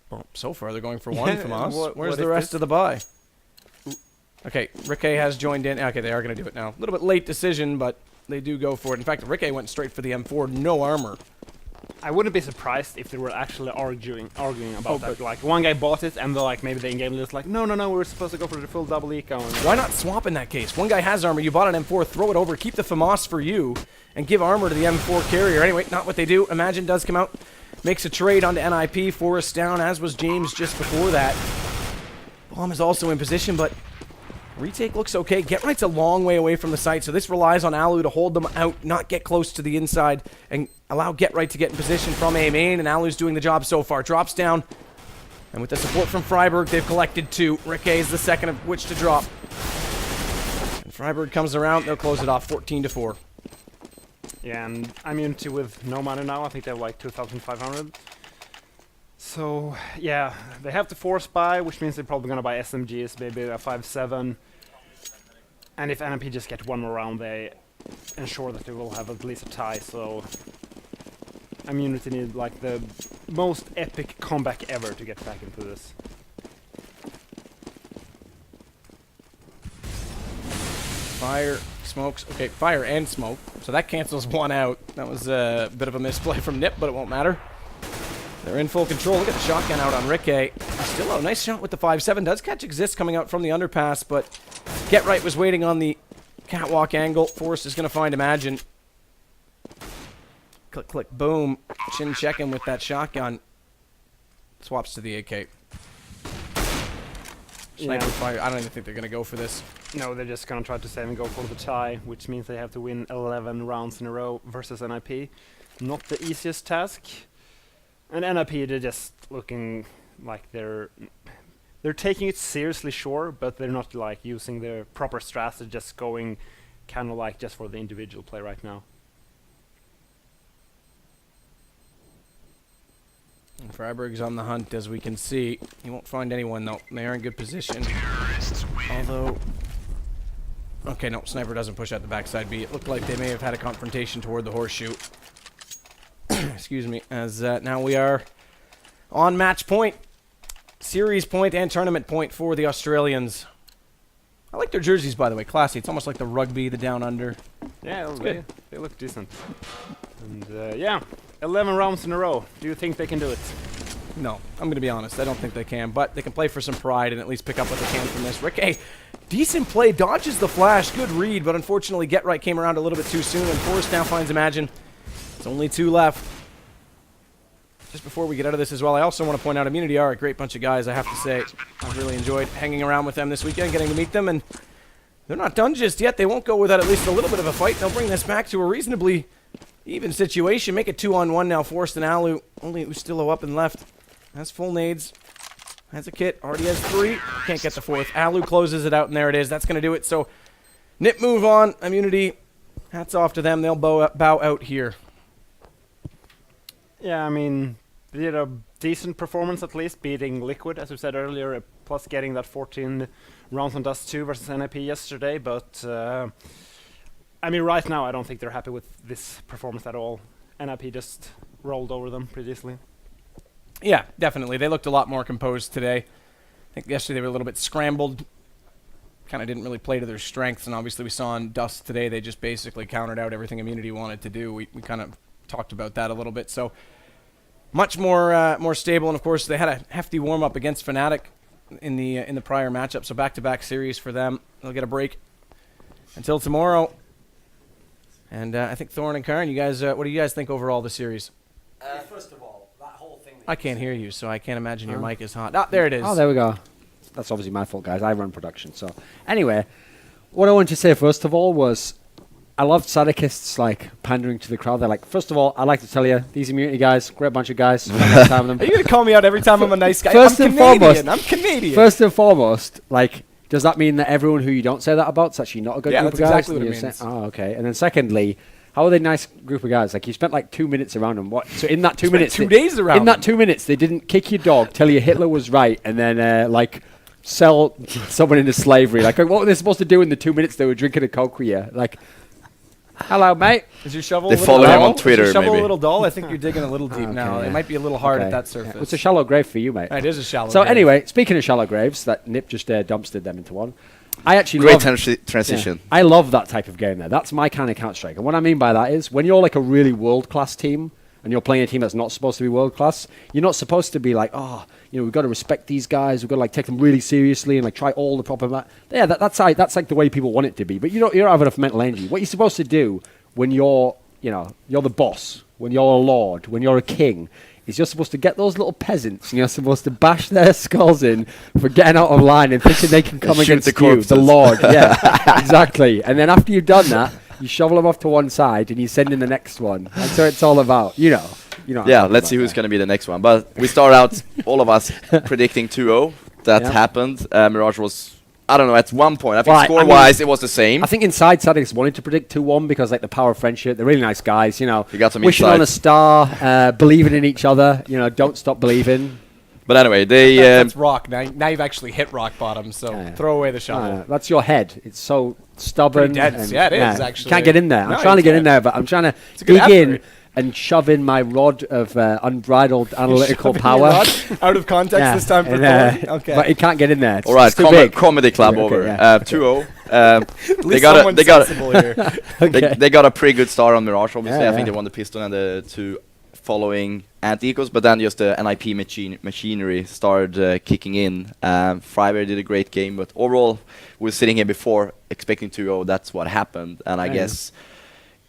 Well, so far they're going for 1 from us. Where's what the is rest this? of the buy? Okay, Ricky has joined in. Okay, they are going to do it now. A little bit late decision, but they do go for it. In fact, Ricky went straight for the M4, no armor. I wouldn't be surprised if they were actually arguing about that. Like, one guy bought it, and they're like, maybe the in-game is like, no, we're supposed to go for the full double eco. And Why not swap in that case? One guy has armor, you bought an M4, throw it over, keep the FAMAS for you, and give armor to the M4 carrier. Anyway, not what they do. Imagine does come out. makes a trade onto NiP. Forrest down, as was James just before that. Bomb is also in position, but retake looks okay. Get Right's a long way away from the site, so this relies on Alu to hold them out, not get close to the inside, and allow Get Right to get in position from A main, and Alu's doing the job so far. Drops down, and with the support from Freiburg, they've collected 2. Rikke is the second of which to drop. And Freiburg comes around, they'll close it off 14-4. Yeah, and Immunity with no money now. I think they have like 2,500. So, yeah, they have to force buy, which means they're probably going to buy SMGs, maybe a 5-7. And if NiP just get one more round, they ensure that they will have at least a tie. So, Immunity need like the most epic comeback ever to get back into this. Fire, smokes. Okay, fire and smoke. So that cancels one out. That was a bit of a misplay from NiP, but it won't matter. They're in full control. Look at the shotgun out on Rikke. Still a nice shot with the 5-7. Does catch Exist coming out from the underpass, but Get Right was waiting on the catwalk angle. Forrest is going to find Imagine. Click, click, boom. Chin checking with that shotgun. Swaps to the AK. Sniper fire. I don't even think they're going to go for this. No, they're just going to try to save and go for the tie, which means they have to win 11 rounds in a row versus NiP. Not the easiest task. And NiP, they're just looking like they're taking it seriously, sure, but they're not like using their proper strats. They're just going kind of like just for the individual play right now. And Freiburg's on the hunt, as we can see. He won't find anyone, though. They are in good position. Although... Okay, no, Sniper doesn't push out the backside B. It looked like they may have had a confrontation toward the horseshoe. Excuse me. As now we are on match point. Series point and tournament point for the Australians. I like their jerseys, by the way. Classy. It's almost like the rugby, the down under. Yeah, good. They look decent. And yeah, 11 rounds in a row. Do you think they can do it? No, I'm going to be honest. I don't think they can, but they can play for some pride and at least pick up what they can from this. Rikke, decent play, dodges the flash, good read, but unfortunately Get Right came around a little bit too soon, and Forrest now finds Imagine. There's only 2 left. Just before we get out of this as well, I also want to point out Immunity are a great bunch of guys, I have to say. I've really enjoyed hanging around with them this weekend, getting to meet them, and they're not done just yet. They won't go without at least a little bit of a fight. They'll bring this back to a reasonably even situation. Make it 2-on-1 now. Forrest and Alu. Only Ustillo up and left. Has full nades. Has a kit. Already has 3. Can't get the 4th. Alu closes it out, and there it is. That's going to do it. So, NiP move on. Immunity, hats off to them. They'll bow out here. Yeah, I mean, they did a decent performance at least, beating Liquid, as we said earlier, plus getting that 14 rounds on Dust 2 versus NiP yesterday, but I mean, right now I don't think they're happy with this performance at all. NiP just rolled over them pretty easily. Yeah, definitely. They looked a lot more composed today. I think yesterday they were a little bit scrambled. Kind of didn't really play to their strengths, and obviously we saw on Dust today they just basically countered out everything Immunity wanted to do. We kind of talked about that a little bit. So much more stable, and of course they had a hefty warm-up against Fnatic in the prior matchup. So back-to-back series for them. They'll get a break until tomorrow. And I think Thorn and Karn, you guys, what do you guys think overall of the series? First of all, that whole thing... I can't hear you, so I can't imagine your mic is hot. Ah, there it is. Oh, there we go. That's obviously my fault, guys. I run production. So, anyway, what I wanted to say first of all was I loved Sadikists like pandering to the crowd. They're like, first of all, I'd like to tell you, these Immunity guys, great bunch of guys. Spend a nice time with them. Are you going to call me out every time I'm a nice guy? First I'm and Canadian. foremost, I'm Canadian. First and foremost, like, does that mean that everyone who you don't say that about is actually not a good Yeah, group of that's guys? exactly what it You're means. saying- Oh, okay. And then secondly, how are they a nice group of guys? Like, you spent like 2 minutes around them. What? So in that 2 minutes, 2 days around in that them. 2 minutes, they didn't kick your dog, tell you Hitler was right, and then like sell someone into slavery. Like, what were they supposed to do in the 2 minutes they were drinking a Coke with you? Like, hello, mate. Is your shovel They a little follow him dull? on Twitter, Is your shovel maybe. a little dull? I think you're digging a little deep now. Okay, It yeah. might be a little hard at Okay. that surface. Yeah. It's a shallow grave for you, mate. It is a shallow So grave. anyway, speaking of shallow graves, that NiP just dumpstered them into one. I actually Great love transition. Yeah. I love that type of game there. That's my kind of Counter-Strike. And what I mean by that is when you're like a really world-class team and you're playing a team that's not supposed to be world-class, you're not supposed to be like, oh, you know, we've got to respect these guys. We've got to like take them really seriously and like try all the proper... Yeah, that's like the way people want it to be. But you don't have enough mental energy. What you're supposed to do when you're, you know, you're the boss, when you're a lord, when you're a king, is you're supposed to get those little peasants and you're supposed to bash their skulls in for getting out of line and thinking they can come Shoot against the you, corpses. the Lord. Yeah, exactly. And then after you've done that, you shovel them off to one side and you send in the next one. That's what it's all about, you know. Yeah, let's see who's going to be the next one. But we start out, all of us, predicting 2-0. That happened. Mirage was, I don't know, at one point, I think score-wise, it was the same. I think inside Sadix wanted to predict 2-1 because, like, the power of friendship. They're really nice guys, you know. You got some wishing insight. on a star, believing in each other, you know, don't stop believing. But anyway, they... That's rock. Now you've actually hit rock bottom, so throw away the shovel. That's your head. It's so stubborn. Pretty dense. and- Yeah, it is, actually. Can't get in there. No, I'm trying to you get in can't. there, but I'm trying to a good dig in effort. and shove in my rod of unbridled analytical Shoving power. your rod out of context Yeah, this time for and, Thor. Okay. But it can't get in there. It's, all right, it's too big. comedy club Okay, over. yeah. 2-0. At They least got someone's they got sensible here. Okay. they got a pretty good start on Mirage, obviously. Yeah, I think yeah. they won the Piston and the 2 following anti-ecos, but then just the NiP machinery started kicking in. Freiberg did a great game, but overall, we were sitting here before expecting 2-0. That's what happened, and I guess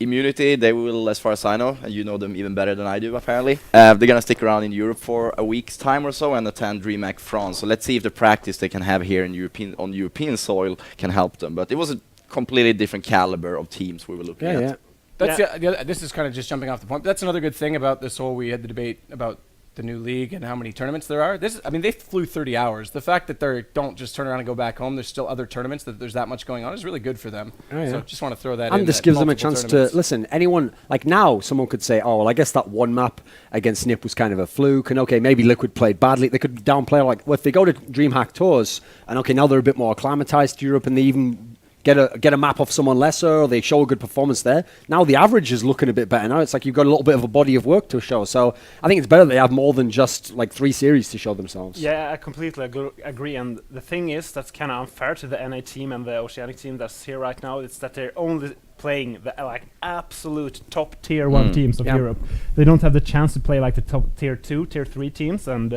Immunity, they will, as far as I know, and you know them even better than I do, apparently. They're going to stick around in Europe for a week's time or so and attend DreamHack France. So let's see if the practice they can have here in on European soil can help them. But it was a completely different caliber of teams we were looking at. Yeah. That's this is kind of just jumping off the point. But that's another good thing about this whole. We had the debate about the new league and how many tournaments there are. I mean, they flew 30 hours. The fact that they don't just turn around and go back home. There's still other tournaments. That there's that much going on is really good for them. Oh, yeah. So just want to throw that in. And this that gives them a multiple chance to tournaments. listen. Anyone like now, someone could say, "Oh, well, I guess that one map against NiP was kind of a fluke." And okay, maybe Liquid played badly. They could downplay like, well, if they go to DreamHack tours, and okay, now they're a bit more acclimatized to Europe, and they even get a map off someone lesser, or they show a good performance there. Now the average is looking a bit better. Now it's like you've got a little bit of a body of work to show. So I think it's better that they have more than just like 3 series to show themselves. Yeah, I completely agree. And the thing is, that's kind of unfair to the NA team and the Oceanic team that's here right now. It's that they're only playing the like absolute top tier 1 teams of Europe. They don't have the chance to play like the top tier 2, tier 3 teams. And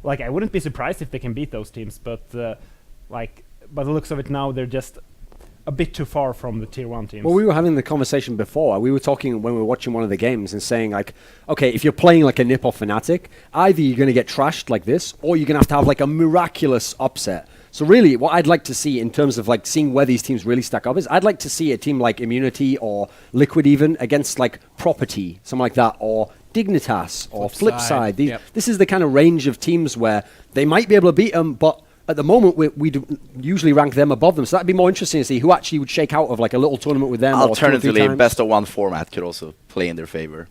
like I wouldn't be surprised if they can beat those teams. But like by the looks of it now, they're just a bit too far from the tier 1 teams. Well, we were having the conversation before. We were talking when we were watching one of the games and saying like, okay, if you're playing like a NiP or Fnatic, either you're going to get trashed like this, or you're going to have like a miraculous upset. So really, what I'd like to see in terms of like seeing where these teams really stack up is I'd like to see a team like Immunity or Liquid even against like Property, something like that, or Dignitas or Flipside. This is the kind of range of teams where they might be able to beat them, but at the moment, we usually rank them above them, so that'd be more interesting to see who actually would shake out of like a little tournament with them. Alternatively, or 2 or 3 times. best of 1 format could also play in their favor.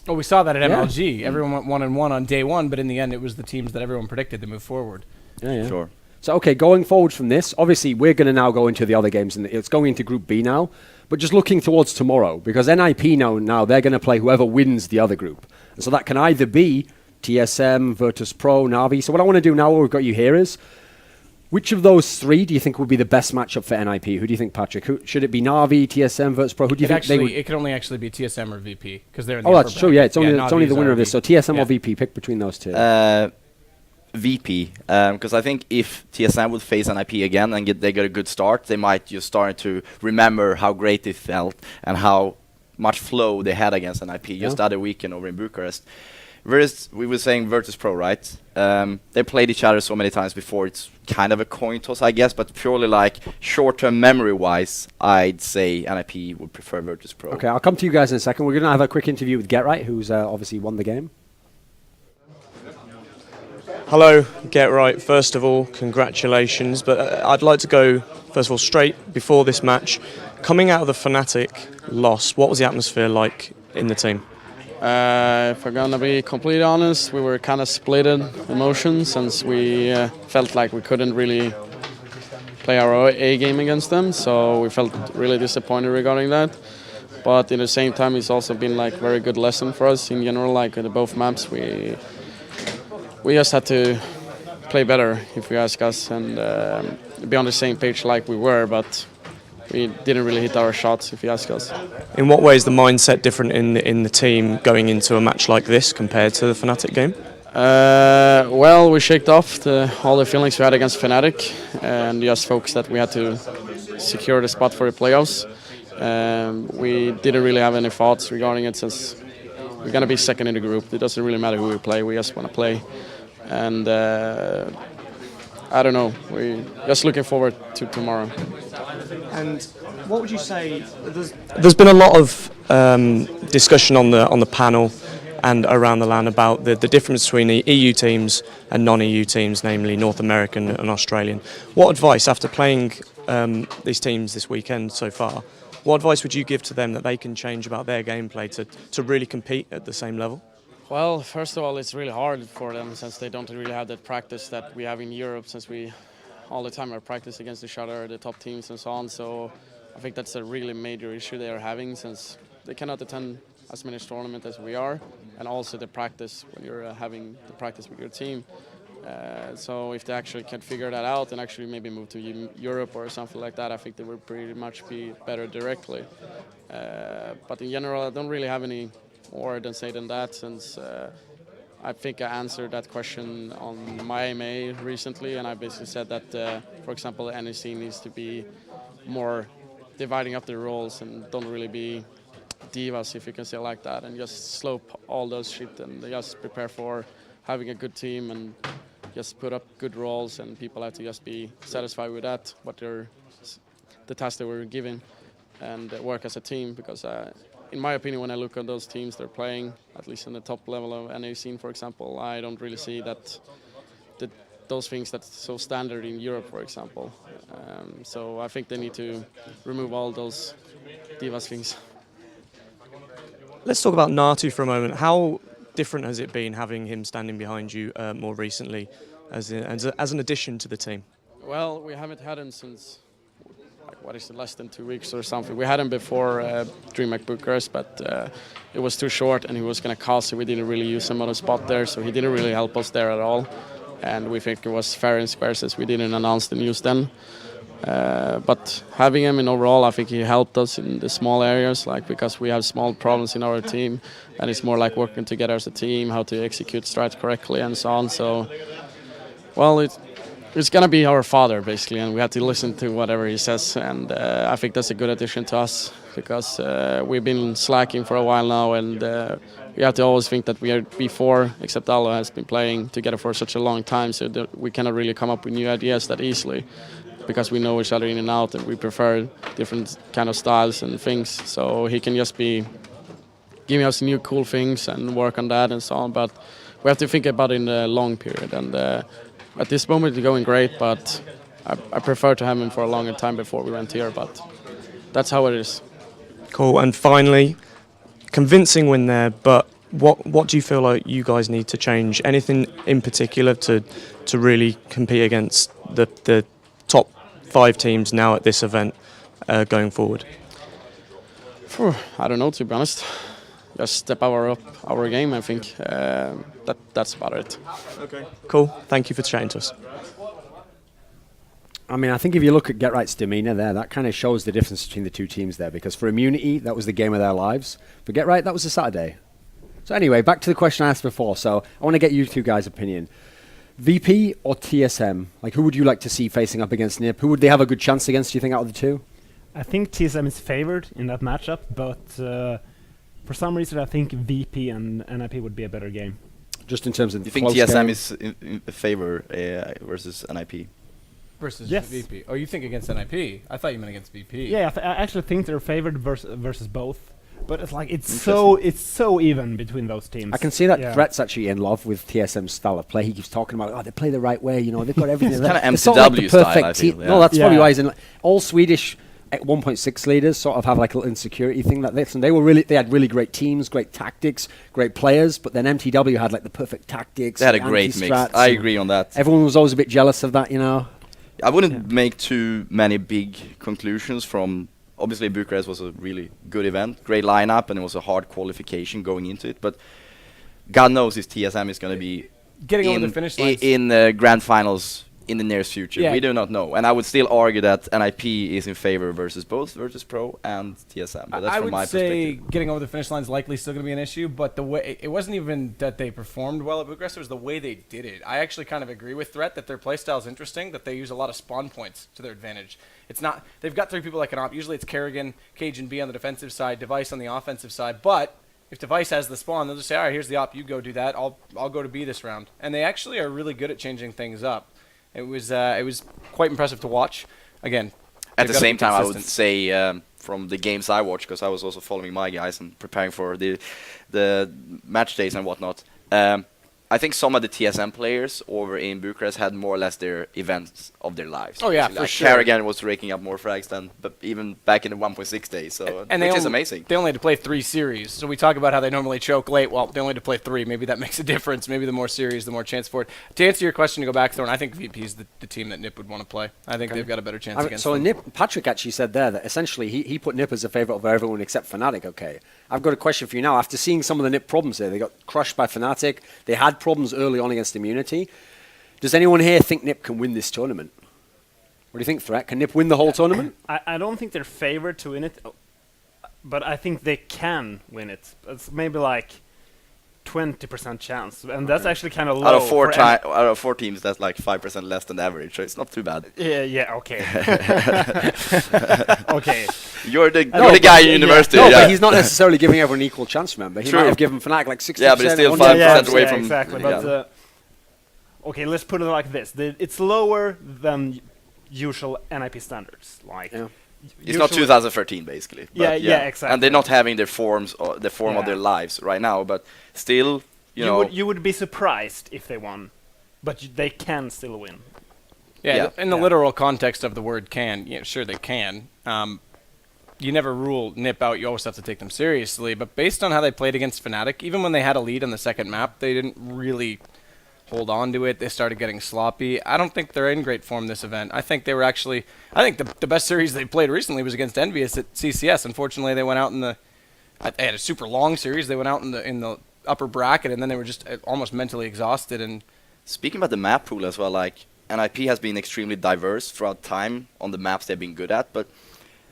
Well, we saw that at Yeah. MLG. Everyone went 1-1 on day 1, but in the end, it was the teams that everyone predicted to move forward. Yeah. Sure. So, okay, going forward from this, obviously we're going to now go into the other games, and it's going into Group B now, but just looking towards tomorrow, because NiP now they're going to play whoever wins the other group. And so that can either be TSM, Virtus Pro, Na'Vi. So what I want to do now, what we've got you here is, which of those 3 do you think would be the best matchup for NiP? Who do you think, Patrick? Should it be Na'Vi, TSM, Virtus Pro? Who do you think they would? It could only actually be TSM or VP, because they're in the Oh, upper that's true, bracket. yeah, it's only Na'Vi the is winner of this, so TSM Yeah. or VP, pick between those 2. VP, because I think if TSM would face NiP again and they get a good start, they might just start to remember how great they felt and how much flow they had against NiP just the other weekend over in Bucharest. We were saying Virtus Pro, right? They played each other so many times before, it's kind of a coin toss, I guess, but purely like short-term memory-wise, I'd say NiP would prefer Virtus Pro. Okay, I'll come to you guys in a second. We're going to have a quick interview with GetRight, who's obviously won the game. Hello, GetRight. First of all, congratulations. But I'd like to go, first of all, straight before this match. Coming out of the Fnatic loss, what was the atmosphere like in the team? If we're gonna be completely honest, we were kind of split in emotions since we felt like we couldn't really play our A game against them. So we felt really disappointed regarding that. But at the same time, it's also been like very good lesson for us in general. Like at both maps, we just had to play better, if you ask us, and be on the same page like we were, but we didn't really hit our shots, if you ask us. In what way is the mindset different in the team going into a match like this compared to the Fnatic game? Well, we shaked off all the feelings we had against Fnatic and just focused that we had to secure the spot for the playoffs. We didn't really have any thoughts regarding it since we're gonna be second in the group. It doesn't really matter who we play. We just want to play, and I don't know. We're just looking forward to tomorrow. And what would you say? There's been a lot of discussion on the panel and around the land about the difference between the EU teams and non-EU teams, namely North American and Australian. What advice, after playing these teams this weekend so far, what advice would you give to them that they can change about their gameplay to really compete at the same level? Well, first of all, it's really hard for them since they don't really have that practice that we have in Europe, since we all the time are practice against each other, the top teams and so on. So I think that's a really major issue they are having, since they cannot attend as many tournaments as we are, and also the practice when you're having the practice with your team. So if they actually can figure that out and actually maybe move to Europe or something like that, I think they will pretty much be better directly. But in general, I don't really have any more than that, since I think I answered that question on my AMA recently, and I basically said that, for example, the NEC needs to be more dividing up the roles and don't really be divas, if you can say it like that, and just slope all those shit and just prepare for having a good team and just put up good roles, and people have to just be satisfied with that, the task they were given, and work as a team, because in my opinion, when I look at those teams they're playing, at least in the top level of NA scene, for example, I don't really see that those things that's so standard in Europe, for example. So I think they need to remove all those divas things. Let's talk about Natu for a moment. How different has it been having him standing behind you more recently as an addition to the team? Well, we haven't had him since, less than 2 weeks or something. We had him before DreamHack Bucharest, but it was too short and he was going to cost, so we didn't really use him on the spot there, so he didn't really help us there at all. And we think it was fair and square since we didn't announce the news then. But having him in overall, I think he helped us in the small areas, because we have small problems in our team, and it's more like working together as a team, how to execute strats correctly and so on. So, well, it's going to be our father, basically, and we have to listen to whatever he says, and I think that's a good addition to us, because we've been slacking for a while now, and we have to always think that we are before, except Allo has been playing together for such a long time, so that we cannot really come up with new ideas that easily, because we know each other in and out, and we prefer different kind of styles and things, so he can just be giving us new cool things and work on that and so on, but we have to think about it in the long period, and at this moment it's going great, but I prefer to have him for a longer time before we went here, but that's how it is. Cool. And finally, convincing win there, but what do you feel like you guys need to change? Anything in particular to really compete against the top 5 teams now at this event going forward? I don't know, to be honest. Just step up our game, I think. That's about it. Okay. Cool. Thank you for chatting to us. I mean, I think if you look at Get Right's demeanour there, that kind of shows the difference between the two teams there, because for Immunity, that was the game of their lives. For Get Right, that was a Saturday. So anyway, back to the question I asked before. So I want to get you two guys' opinion. VP or TSM? Who would you like to see facing up against NiP? Who would they have a good chance against, do you think, out of the two? I think TSM is favored in that matchup, but for some reason I think VP and NiP would be a better game. Just in terms of you think TSM is in favor versus NiP? Versus yes. VP. Oh, you think against NiP? I thought you meant against VP. Yeah, I actually think they're favored versus both. But it's so even between those teams. I can see that Threat's actually in love with TSM's style of play. He keeps talking about, they play the right way, they've got everything. It's kind of MCW sort of like style, perfect I feel. No, that's probably why he's in. All Swedish 1.6 leaders sort of have a little insecurity thing like this, and they had really great teams, great tactics, great players, but then MTW had the perfect tactics. They had a great mix. I agree on that. Everyone was always a bit jealous of that, I wouldn't make too many big conclusions from. Obviously, Bucharest was a really good event, great lineup, and it was a hard qualification going into it. But God knows if TSM is going to be getting over the finish line in grand finals in the nearest future. Yeah. We do not know, and I would still argue that NiP is in favor versus both Virtus Pro and TSM. But that's I from my would say perspective. getting over the finish line is likely still going to be an issue, but the way it wasn't even that they performed well at Bucharest; it was the way they did it. I actually kind of agree with Threat that their playstyle is interesting, that they use a lot of spawn points to their advantage. It's not they've got 3 people that can op. Usually it's Kerrigan, Cage, and B on the defensive side, Device on the offensive side, but If Device has the spawn, they'll just say, all right, here's the op, you go do that. I'll go to B this round. And they actually are really good at changing things up. It was quite impressive to watch. Again, At the they've gotta same be time, I would consistent. say from the games I watched, because I was also following my guys and preparing for the match days and whatnot. I think some of the TSM players over in Bucharest had more or less their events of their lives. Oh, yeah, actually. for Like sure. Carrigan was raking up more frags than but even back in the 1.6 days, so And which is only- amazing. They only had to play 3 series. So we talk about how they normally choke late. Well, they only had to play 3. Maybe that makes a difference. Maybe the more series, the more chance for it. To answer your question, to go back, Thorn, I think VP is the team that NiP would want to play. I think they've got a better chance against So them. NiP, Patrick actually said there that essentially he put NiP as a favourite over everyone except Fnatic. Okay, I've got a question for you now. After seeing some of the NiP problems there, they got crushed by Fnatic. They had problems early on against Immunity. Does anyone here think NiP can win this tournament? What do you think, Threat? Can NiP win the whole tournament? I don't think they're favored to win it, but I think they can win it. It's maybe like 20% chance, and that's actually kind of low. Out of four for out of 4 teams, that's like 5% less than the average, so it's not too bad. Yeah, okay. Okay. You're the but- guy in university. No, yeah. but he's not necessarily giving everyone an equal chance, remember? He True. might have given Fnatic like 60%. Yeah, but it's still one 5% time. away from- exactly. yeah. But okay, let's put it like this: it's lower than usual NiP standards. Like Yeah. It's not 2013 basically. Yeah, but yeah, exactly. And they're not having their forms or the form of Yeah. their lives right now, but still, you know, you would be surprised if they won, but they can still win. Yeah, Yeah. in the Yeah. literal context of the word can, yeah, sure they can. You never rule NiP out. You always have to take them seriously. But based on how they played against Fnatic, even when they had a lead on the second map, they didn't really hold on to it. They started getting sloppy. I don't think they're in great form this event. I think they were actually... I think the best series they played recently was against Envious at CCS. Unfortunately, they went out in the... They had a super long series. They went out in the upper bracket, and then they were just almost mentally exhausted. And speaking about the map pool as well, like NiP has been extremely diverse throughout time on the maps they've been good at, but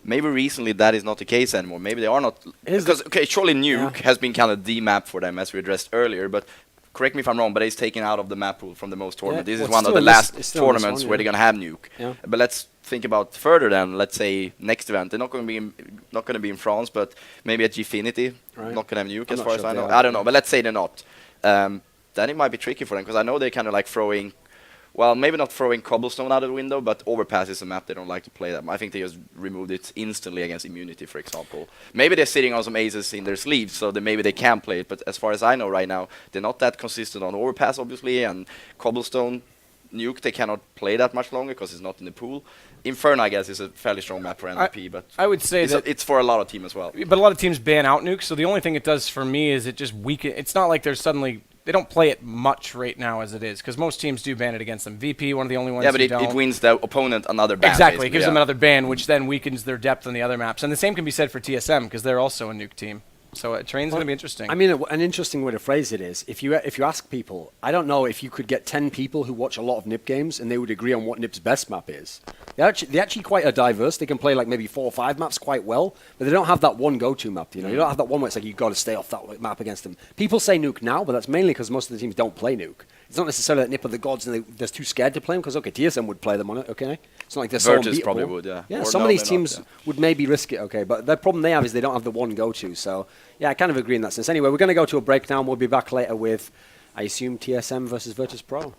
maybe recently that is not the case anymore. Maybe they are not, because okay, surely Nuke has been kind of the map for them as we addressed earlier, but correct me if I'm wrong, but it's taken out of the map pool from the most tournament. Yeah, This well, is it's one of still the in this- last it's still in this tournaments one, where yeah. they're gonna have Nuke. Yeah. But let's think about further then. Let's say next event, they're not going to be in France, but maybe at Gfinity, Right. not going to have Nuke I'm as not far sure as I if know. they are. I don't know, but let's say they're not. Then it might be tricky for them because I know they're kind of like throwing. Well, maybe not throwing Cobblestone out of the window, but Overpass is a map they don't like to play that. I think they just removed it instantly against Immunity, for example. Maybe they're sitting on some aces in their sleeves, so that maybe they can play it. But as far as I know right now, they're not that consistent on Overpass, obviously, and Cobblestone, Nuke, they cannot play that much longer because it's not in the pool. Inferno, I guess, is a fairly strong map for NiP, but I would say that... it's for a lot of teams as well. But a lot of teams ban out Nuke, so the only thing it does for me is it just weaken. It's not like there's suddenly... They don't play it much right now as it is, because most teams do ban it against them. VP, one of the only ones Yeah, but who it don't. wins the opponent another ban. Exactly, it basically, gives them yeah. another ban, which then weakens their depth on the other maps. And the same can be said for TSM, because they're also a Nuke team. So train's going to be interesting. I mean, an interesting way to phrase it is, if you ask people, I don't know if you could get 10 people who watch a lot of NiP games and they would agree on what NiP's best map is. They're actually quite a diverse. They can play like maybe 4 or 5 maps quite well, but they don't have that one go-to map. You know, you don't have that one where it's like you've got to stay off that map against them. People say Nuke now, but that's mainly because most of the teams don't play Nuke. It's not necessarily that NiP are the gods and they're too scared to play them, because okay, TSM would play them on it, okay? It's not like they're so Virtus unbeatable. probably would, yeah. Yeah, Or some no, of these they're not, teams yeah. would maybe risk it, okay, but the problem they have is they don't have the one go-to, so yeah, I kind of agree in that sense. Anyway, we're going to go to a break now, and we'll be back later with, I assume, TSM versus Virtus Pro.